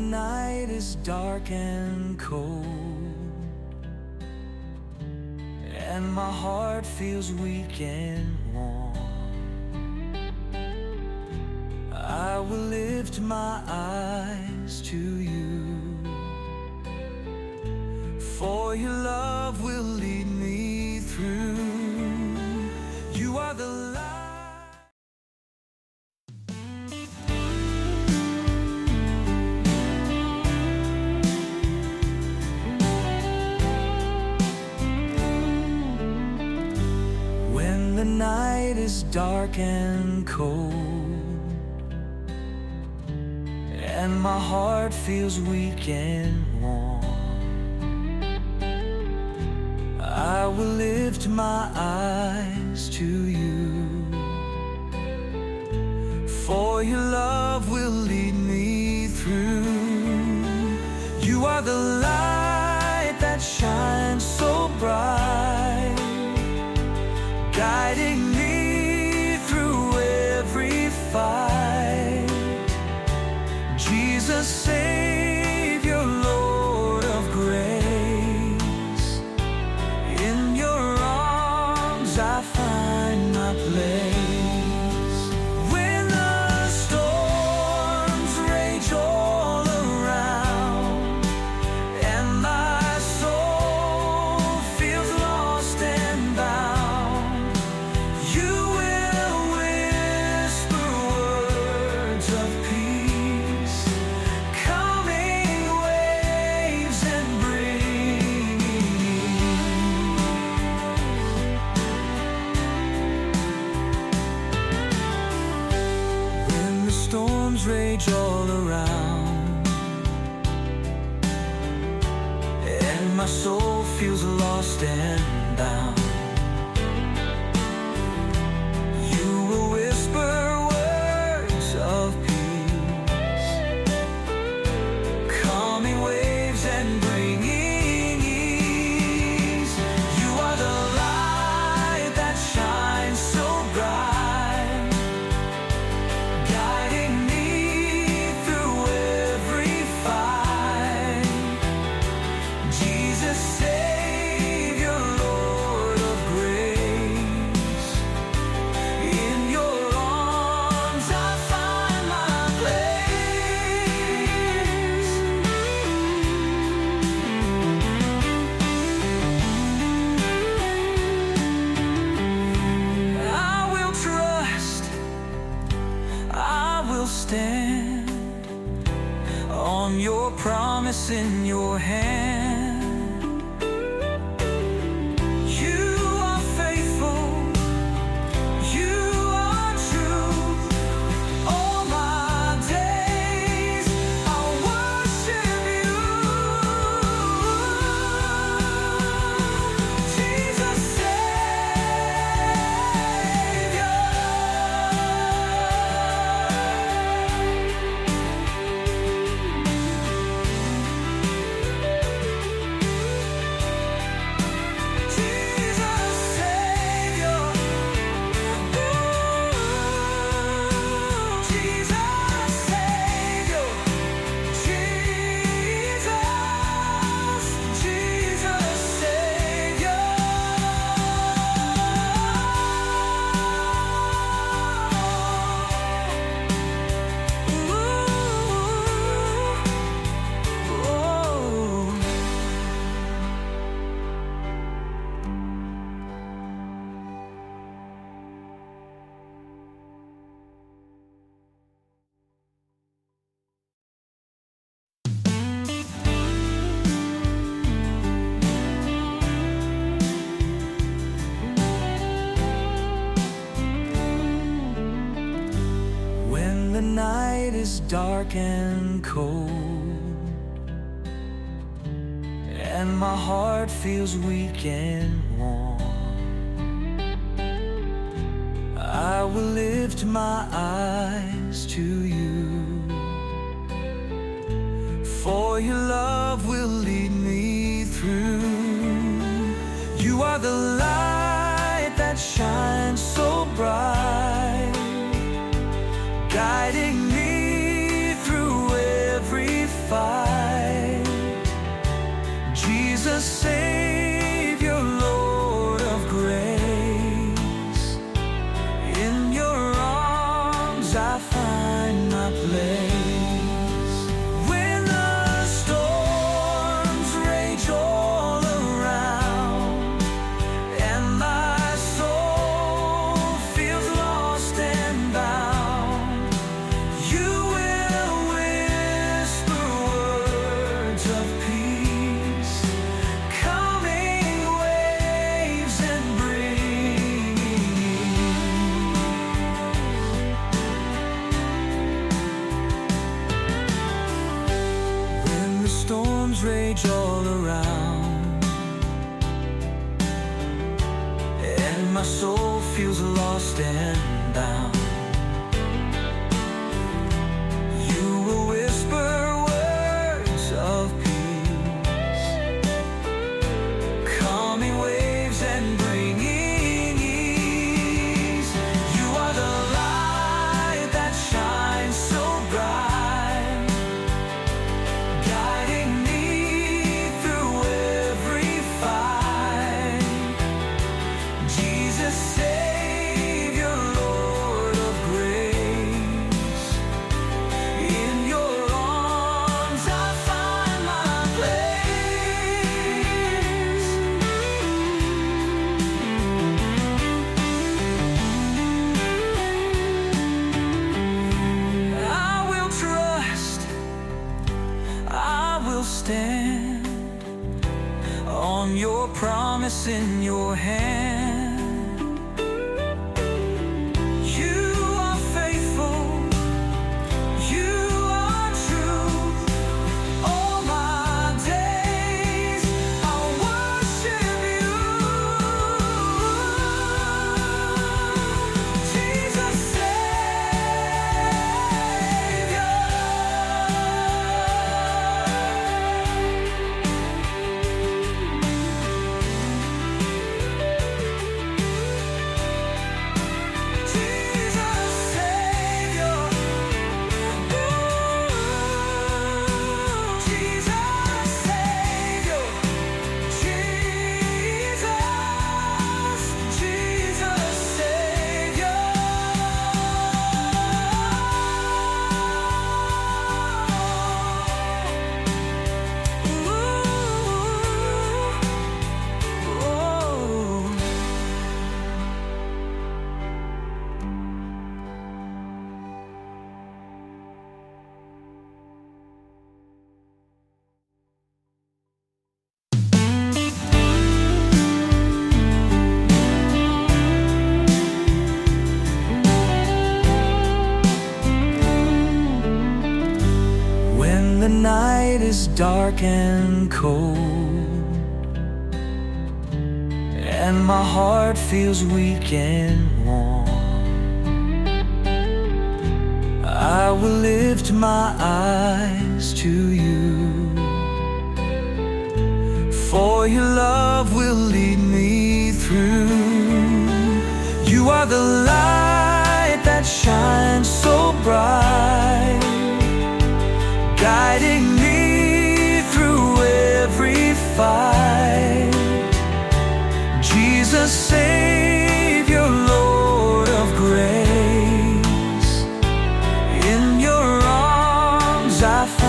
night is dark and cold, and my heart feels weak and worn, I will lift my eyes to you, for your love will lead me through. You are the light. When the night is dark and cold, and my heart feels weak and worn, I will lift my eyes to you, for your love will lead me through. You are the light that shines so bright, guiding me through every fight. Jesus, Savior, Lord of grace, in your arms I find my place. When the storms rage all around, and my soul feels lost and bound, you will whisper words of peace, calming waves and bringing ease. When the storms rage all around, and my soul feels lost and bound, you will whisper words of peace, calming waves and bringing ease. You are the light that shines so bright, guiding me through every fight. Jesus, Savior, Lord of grace, in your arms I find my place. I will trust, I will stand on your promise in your hand. You are faithful, you are true. All my days I'll worship you. Jesus, Savior. Jesus, Savior. Jesus, Savior. Jesus, Savior. When the night is dark and cold, and my heart feels weak and worn, I will lift my eyes to you, for your love will lead me through. You are the light that shines so bright, guiding me through every fight. Jesus, Savior, Lord of grace. In your arms I find my place. When the storms rage all around and my soul feels lost and bound, you will whisper words of peace, calming waves and bringing ease. When the storms rage all around and my soul feels lost and bound, you will whisper words of peace, calming waves and bringing ease. You are the light that shines so bright, guiding me through every fight. Jesus, Savior, Lord of grace. In your arms I find my place. I will trust, I will stand on your promise in your hand. You are faithful, you are true. All my days I'll worship you. Jesus, Savior. Jesus, Savior. Jesus, Savior. Jesus, Savior. Ooh. When the night is dark and cold and my heart feels weak and worn, I will lift my eyes to you, for your love will lead me through. You are the light that shines so bright, guiding me through every fight. Jesus, Savior, Lord of grace. In your arms I find